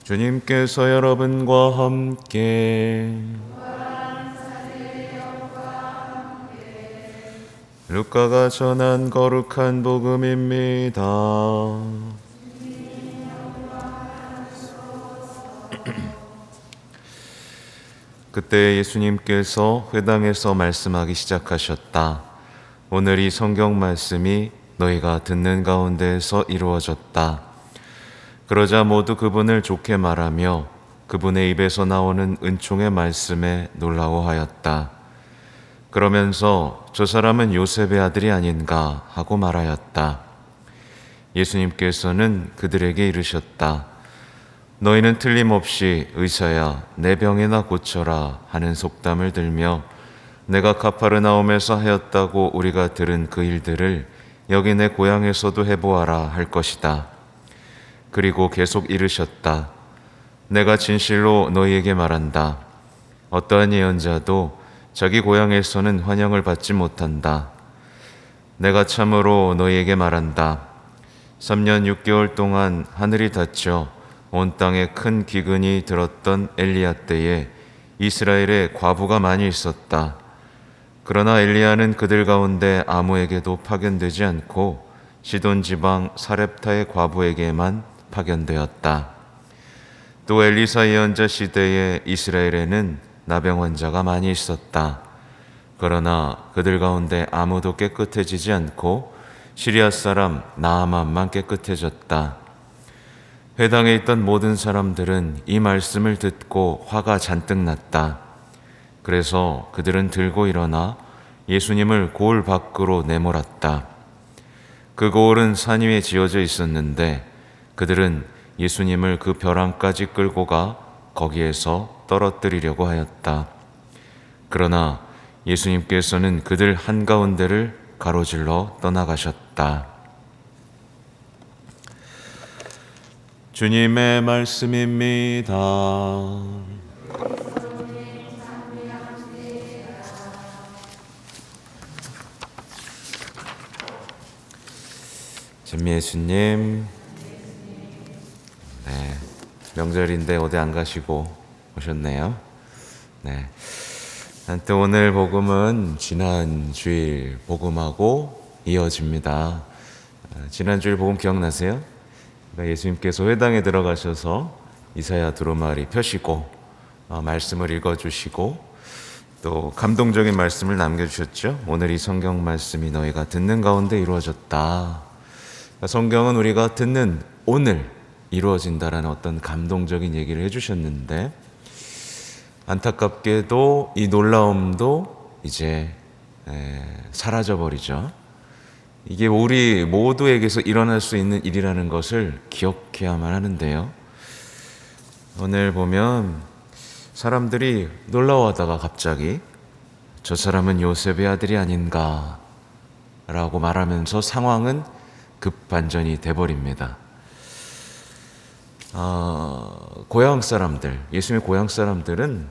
주님께서 여러분과 함께 루카가 전한 거룩한 복음입니다. 그때 예수님께서 회당에서 말씀하기 시작하셨다. 오늘 이 성경 말씀이 너희가 듣는 가운데에서 이루어졌다. 그러자 모두 그분을 좋게 말하며 그분의 입에서 나오는 은총의 말씀에 놀라워하였다. 그러면서 저 사람은 요셉의 아들이 아닌가 하고 말하였다. 예수님께서는 그들에게 이르셨다. 너희는 틀림없이 의사야 내 병이나 고쳐라 하는 속담을 들며 내가 가파르나움에서 하였다고 우리가 들은 그 일들을 여기 내 고향에서도 해보아라 할 것이다. 그리고 계속 이르셨다. 내가 진실로 너희에게 말한다. 어떠한 예언자도 자기 고향에서는 환영을 받지 못한다. 내가 참으로 너희에게 말한다. 3년 6개월 동안 하늘이 닫혀 온 땅에 큰 기근이 들었던 엘리야 때에 이스라엘에 과부가 많이 있었다. 그러나 엘리야는 그들 가운데 아무에게도 파견되지 않고 시돈 지방 사렙타의 과부에게만 파견되었다. 또 엘리사 예언자 시대에 이스라엘에는 나병 환자가 많이 있었다. 그러나 그들 가운데 아무도 깨끗해지지 않고 시리아 사람 나아만만 깨끗해졌다. 회당에 있던 모든 사람들은 이 말씀을 듣고 화가 잔뜩 났다. 그래서 그들은 들고 일어나 예수님을 고을 밖으로 내몰았다. 그 고을은 산 위에 지어져 있었는데 그들은 예수님을 그 벼랑까지 끌고 가 거기에서 떨어뜨리려고 하였다. 그러나 예수님께서는 그들 한가운데를 가로질러 떠나가셨다. 주님의 말씀입니다. 전미 예수님, 네, 명절인데 어디 안 가시고 오셨네요. 네, 또 오늘 복음은 지난 주일 복음하고 이어집니다. 지난 주일 복음 기억나세요? 예수님께서 회당에 들어가셔서 이사야 두루마리 펴시고 말씀을 읽어주시고 또 감동적인 말씀을 남겨주셨죠. 오늘 이 성경 말씀이 너희가 듣는 가운데 이루어졌다. 성경은 우리가 듣는 오늘 이루어진다라는 어떤 감동적인 얘기를 해주셨는데 안타깝게도 이 놀라움도 이제 사라져버리죠. 이게 우리 모두에게서 일어날 수 있는 일이라는 것을 기억해야만 하는데요. 오늘 보면 사람들이 놀라워하다가 갑자기 저 사람은 요셉의 아들이 아닌가 라고 말하면서 상황은 급반전이 돼버립니다. 고향 사람들, 예수님의 고향 사람들은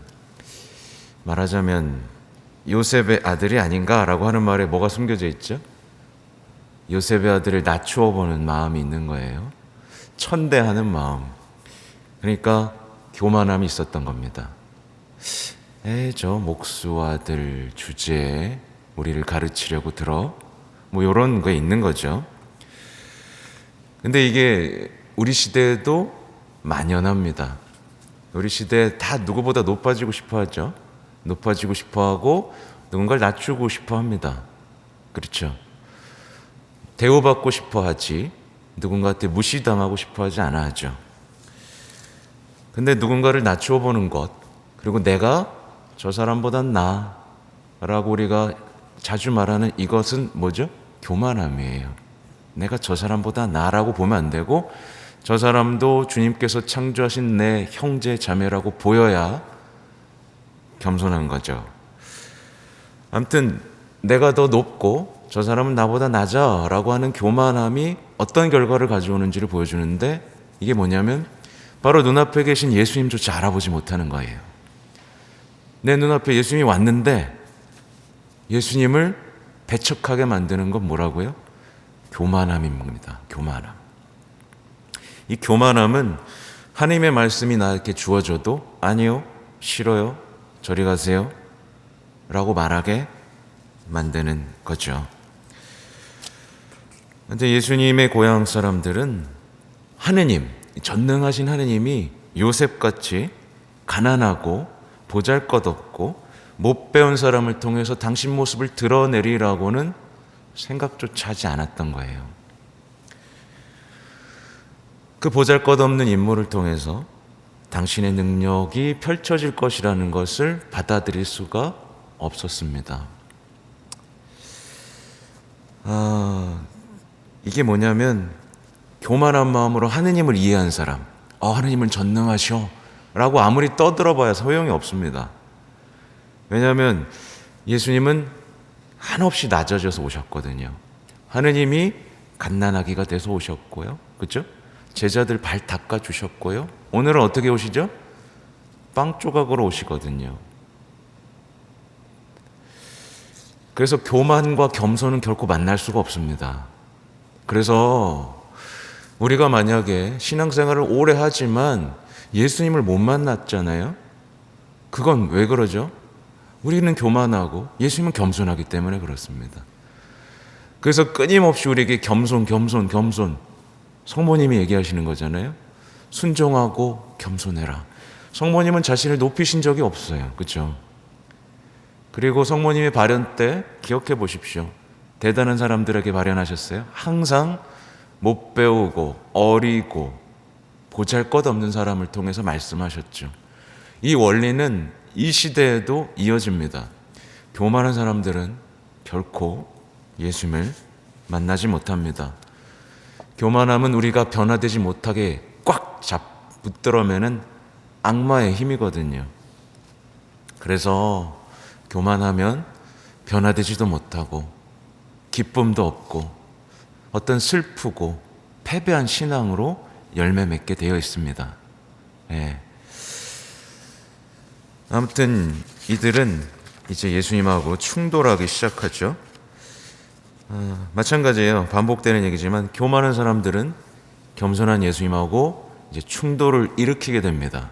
말하자면 요셉의 아들이 아닌가 라고 하는 말에 뭐가 숨겨져 있죠? 요셉의 아들을 낮추어 보는 마음이 있는 거예요. 천대하는 마음. 그러니까 교만함이 있었던 겁니다. 저 목수 아들 주제에 우리를 가르치려고 들어? 뭐 이런 거 있는 거죠. 근데 이게 우리 시대에도 만연합니다. 우리 시대에 다 누구보다 높아지고 싶어 하죠. 높아지고 싶어 하고 누군가를 낮추고 싶어 합니다. 그렇죠. 대우받고 싶어 하지 누군가한테 무시당하고 싶어 하지 않아 하죠. 근데 누군가를 낮추어 보는 것, 그리고 내가 저 사람보단 나라고 우리가 자주 말하는 이것은 뭐죠? 교만함이에요. 내가 저 사람보다 나라고 보면 안 되고 저 사람도 주님께서 창조하신 내 형제 자매라고 보여야 겸손한 거죠. 아무튼 내가 더 높고 저 사람은 나보다 낮아 라고 하는 교만함이 어떤 결과를 가져오는지를 보여주는데 이게 뭐냐면 바로 눈앞에 계신 예수님조차 알아보지 못하는 거예요. 내 눈앞에 예수님이 왔는데 예수님을 배척하게 만드는 건 뭐라고요? 교만함입니다. 교만함. 이 교만함은 하나님의 말씀이 나에게 주어져도 아니요, 싫어요, 저리 가세요 라고 말하게 만드는 거죠. 그런데 예수님의 고향 사람들은 하느님, 전능하신 하느님이 요셉같이 가난하고 보잘것없고 못 배운 사람을 통해서 당신 모습을 드러내리라고는 생각조차 하지 않았던 거예요. 그 보잘것없는 인물을 통해서 당신의 능력이 펼쳐질 것이라는 것을 받아들일 수가 없었습니다. 이게 뭐냐면 교만한 마음으로 하느님을 이해한 사람, 하느님은 전능하셔 라고 아무리 떠들어봐야 소용이 없습니다. 왜냐하면 예수님은 한없이 낮아져서 오셨거든요. 하느님이 갓난아기가 돼서 오셨고요, 그렇죠? 제자들 발 닦아주셨고요. 오늘은 어떻게 오시죠? 빵 조각으로 오시거든요. 그래서 교만과 겸손은 결코 만날 수가 없습니다. 그래서 우리가 만약에 신앙생활을 오래 하지만 예수님을 못 만났잖아요. 그건 왜 그러죠? 우리는 교만하고 예수님은 겸손하기 때문에 그렇습니다. 그래서 끊임없이 우리에게 겸손 성모님이 얘기하시는 거잖아요. 순종하고 겸손해라. 성모님은 자신을 높이신 적이 없어요. 그렇죠? 그리고 성모님의 발현 때 기억해 보십시오. 대단한 사람들에게 발현하셨어요. 항상 못 배우고 어리고 보잘것없는 사람을 통해서 말씀하셨죠. 이 원리는 이 시대에도 이어집니다. 교만한 사람들은 결코 예수님을 만나지 못합니다. 교만함은 우리가 변화되지 못하게 꽉 붙들어매는 악마의 힘이거든요. 그래서 교만하면 변화되지도 못하고 기쁨도 없고 어떤 슬프고 패배한 신앙으로 열매 맺게 되어 있습니다. 아무튼 이들은 이제 예수님하고 충돌하기 시작하죠. 마찬가지예요. 반복되는 얘기지만 교만한 사람들은 겸손한 예수님하고 이제 충돌을 일으키게 됩니다.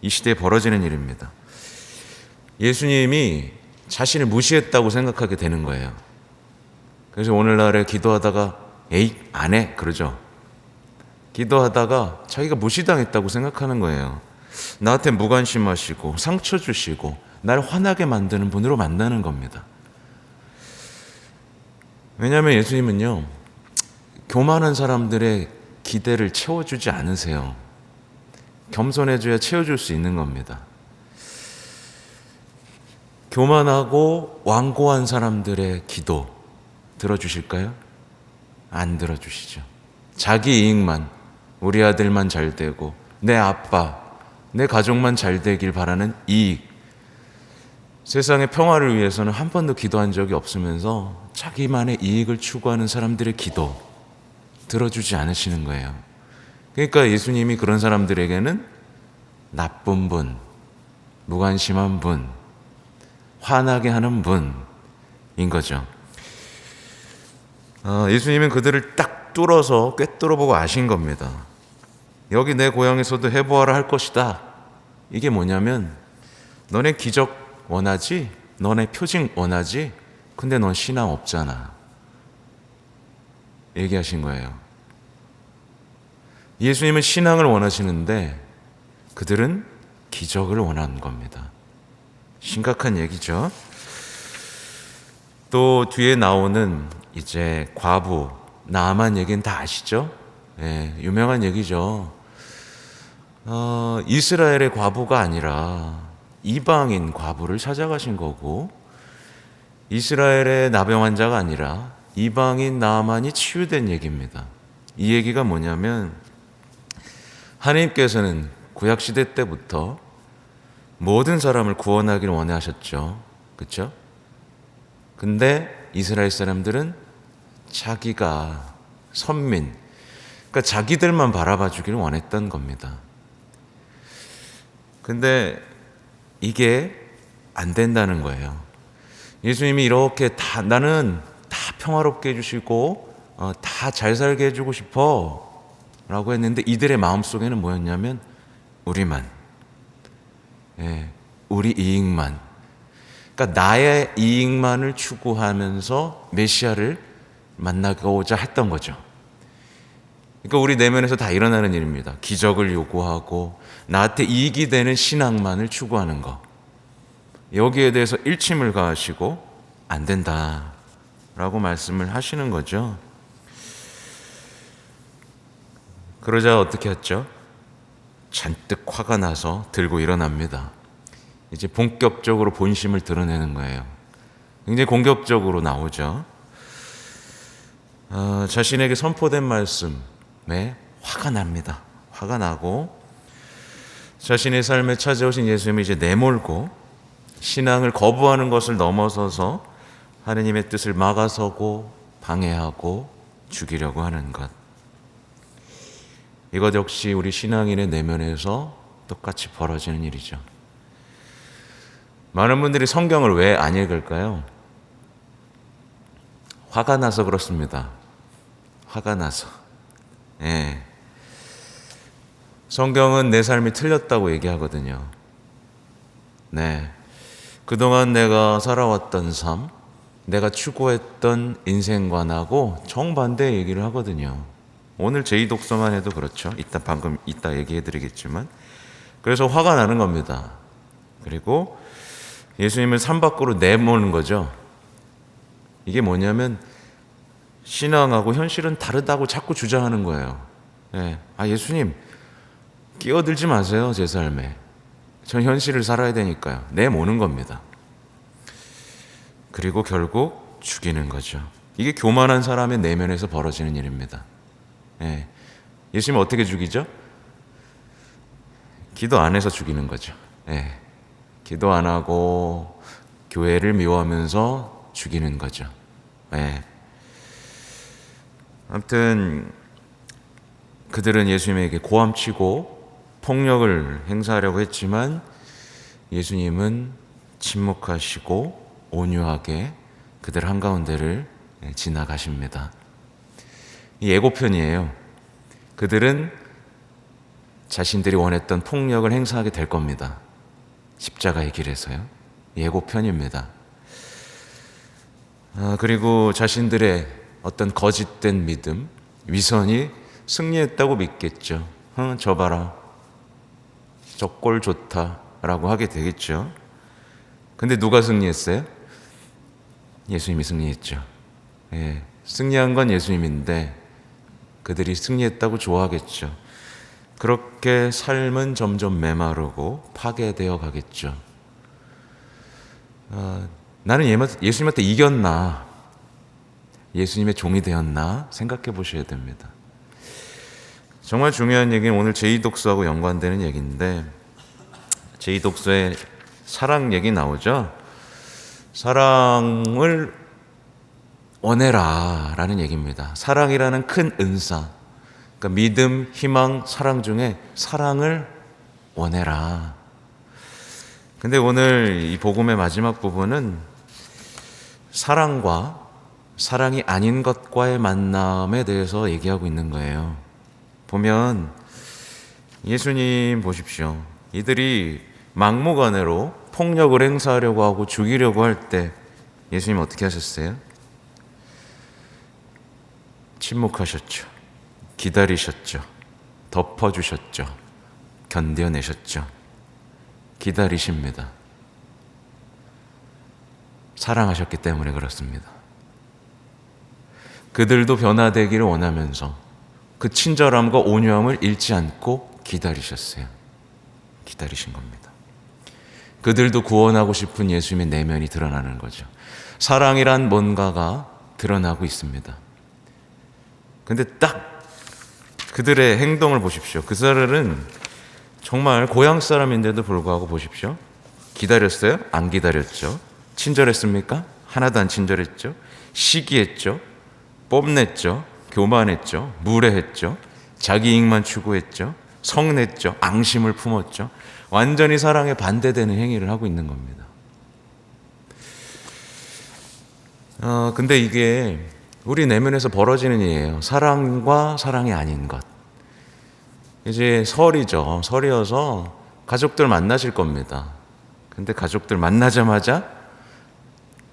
이 시대에 벌어지는 일입니다. 예수님이 자신을 무시했다고 생각하게 되는 거예요. 그래서 오늘날에 기도하다가 에이 안 해 그러죠. 기도하다가 자기가 무시당했다고 생각하는 거예요. 나한테 무관심하시고 상처 주시고 날 화나게 만드는 분으로 만나는 겁니다. 왜냐하면 예수님은요, 교만한 사람들의 기대를 채워주지 않으세요. 겸손해져야 채워줄 수 있는 겁니다. 교만하고 완고한 사람들의 기도 들어주실까요? 안 들어주시죠. 자기 이익만, 우리 아들만 잘 되고 내 아빠, 내 가족만 잘 되길 바라는 이익, 세상의 평화를 위해서는 한 번도 기도한 적이 없으면서 자기만의 이익을 추구하는 사람들의 기도 들어주지 않으시는 거예요. 그러니까 예수님이 그런 사람들에게는 나쁜 분, 무관심한 분, 화나게 하는 분인 거죠. 예수님은 그들을 딱 뚫어서 꿰뚫어보고 아신 겁니다. 여기 내 고향에서도 해보아라 할 것이다. 이게 뭐냐면 너네 기적 원하지? 너네 표징 원하지? 근데 넌 신앙 없잖아. 얘기하신 거예요. 예수님은 신앙을 원하시는데 그들은 기적을 원하는 겁니다. 심각한 얘기죠. 또 뒤에 나오는 이제 과부 나아만 얘기는 다 아시죠? 유명한 얘기죠. 이스라엘의 과부가 아니라 이방인 과부를 찾아가신 거고, 이스라엘의 나병 환자가 아니라 이방인 나아만이 치유된 얘기입니다. 이 얘기가 뭐냐면 하나님께서는 구약시대 때부터 모든 사람을 구원하기를 원하셨죠. 그렇죠? 근데 이스라엘 사람들은 자기가 선민, 그러니까 자기들만 바라봐 주기를 원했던 겁니다. 근데 이게 안 된다는 거예요. 예수님이 이렇게 나는 다 평화롭게 해주시고 다 잘 살게 해주고 싶어. 라고 했는데 이들의 마음속에는 뭐였냐면 우리만, 우리 이익만, 그러니까 나의 이익만을 추구하면서 메시아를 만나고자 했던 거죠. 그러니까 우리 내면에서 다 일어나는 일입니다. 기적을 요구하고 나한테 이익이 되는 신앙만을 추구하는 거. 여기에 대해서 일침을 가하시고 안 된다라고 말씀을 하시는 거죠. 그러자 어떻게 했죠? 잔뜩 화가 나서 들고 일어납니다. 이제 본격적으로 본심을 드러내는 거예요. 굉장히 공격적으로 나오죠. 자신에게 선포된 말씀에 화가 납니다. 화가 나고 자신의 삶에 찾아오신 예수님을 이제 내몰고 신앙을 거부하는 것을 넘어서서 하느님의 뜻을 막아서고 방해하고 죽이려고 하는 것. 이것 역시 우리 신앙인의 내면에서 똑같이 벌어지는 일이죠. 많은 분들이 성경을 왜 안 읽을까요? 화가 나서 그렇습니다. 화가 나서. 성경은 내 삶이 틀렸다고 얘기하거든요. 그동안 내가 살아왔던 삶, 내가 추구했던 인생관하고 정반대 얘기를 하거든요. 오늘 제2독서만 해도 그렇죠. 이따 얘기해 드리겠지만. 그래서 화가 나는 겁니다. 그리고 예수님을 삶 밖으로 내모는 거죠. 이게 뭐냐면 신앙하고 현실은 다르다고 자꾸 주장하는 거예요. 예수님 끼어들지 마세요. 제 삶에. 전 현실을 살아야 되니까요. 내모는 겁니다. 그리고 결국 죽이는 거죠. 이게 교만한 사람의 내면에서 벌어지는 일입니다. 예수님 어떻게 죽이죠? 기도 안 해서 죽이는 거죠. 기도 안 하고 교회를 미워하면서 죽이는 거죠. 아무튼 그들은 예수님에게 고함치고 폭력을 행사하려고 했지만 예수님은 침묵하시고 온유하게 그들 한가운데를 지나가십니다. 이 예고편이에요. 그들은 자신들이 원했던 폭력을 행사하게 될 겁니다. 십자가의 길에서요. 예고편입니다. 그리고 자신들의 어떤 거짓된 믿음, 위선이 승리했다고 믿겠죠. 저 봐라. 저 꼴 좋다라고 하게 되겠죠. 근데 누가 승리했어요? 예수님이 승리했죠. 승리한 건 예수님인데 그들이 승리했다고 좋아하겠죠. 그렇게 삶은 점점 메마르고 파괴되어 가겠죠. 나는 예수님한테 이겼나? 예수님의 종이 되었나? 생각해 보셔야 됩니다. 정말 중요한 얘기는 오늘 제2독서하고 연관되는 얘기인데 제2독서에 사랑 얘기 나오죠. 사랑을 원해라 라는 얘기입니다. 사랑이라는 큰 은사, 그러니까 믿음, 희망, 사랑 중에 사랑을 원해라. 근데 오늘 이 복음의 마지막 부분은 사랑과 사랑이 아닌 것과의 만남에 대해서 얘기하고 있는 거예요. 보면 예수님 보십시오. 이들이 막무가내로 폭력을 행사하려고 하고 죽이려고 할 때 예수님 어떻게 하셨어요? 침묵하셨죠. 기다리셨죠. 덮어주셨죠. 견뎌내셨죠. 기다리십니다. 사랑하셨기 때문에 그렇습니다. 그들도 변화되기를 원하면서 그 친절함과 온유함을 잃지 않고 기다리셨어요. 기다리신 겁니다. 그들도 구원하고 싶은 예수님의 내면이 드러나는 거죠. 사랑이란 뭔가가 드러나고 있습니다. 근데 딱 그들의 행동을 보십시오. 그 사람은 정말 고향 사람인데도 불구하고 보십시오. 기다렸어요? 안 기다렸죠. 친절했습니까? 하나도 안 친절했죠. 시기했죠. 뽐냈죠. 교만했죠. 무례했죠. 자기 이익만 추구했죠. 성냈죠. 앙심을 품었죠. 완전히 사랑에 반대되는 행위를 하고 있는 겁니다. 근데 이게 우리 내면에서 벌어지는 일이에요. 사랑과 사랑이 아닌 것. 이제 설이죠. 설이어서 가족들 만나실 겁니다. 근데 가족들 만나자마자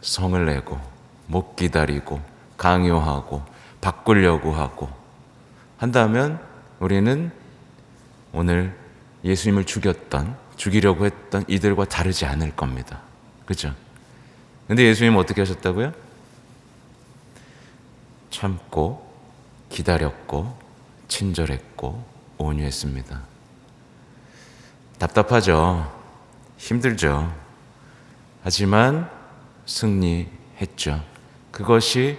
성을 내고 못 기다리고 강요하고 바꾸려고 하고 한다면 우리는 오늘 예수님을 죽이려고 했던 이들과 다르지 않을 겁니다. 그죠? 근데 예수님은 어떻게 하셨다고요? 참고 기다렸고 친절했고 온유했습니다. 답답하죠. 힘들죠. 하지만 승리했죠. 그것이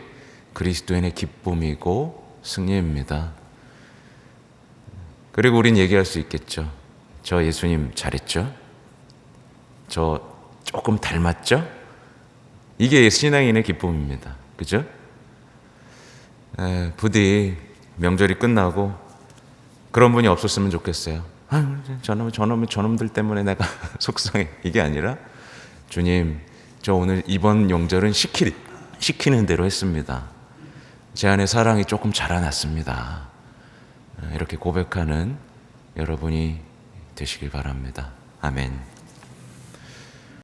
그리스도인의 기쁨이고 승리입니다. 그리고 우린 얘기할 수 있겠죠. 저 예수님 잘했죠? 저 조금 닮았죠? 이게 신앙인의 기쁨입니다. 그죠? 부디 명절이 끝나고 그런 분이 없었으면 좋겠어요. 저놈들 때문에 내가 속상해. 이게 아니라 주님, 저 오늘 이번 명절은 시키는 대로 했습니다. 제 안에 사랑이 조금 자라났습니다. 이렇게 고백하는 여러분이 되시길 바랍니다. 아멘.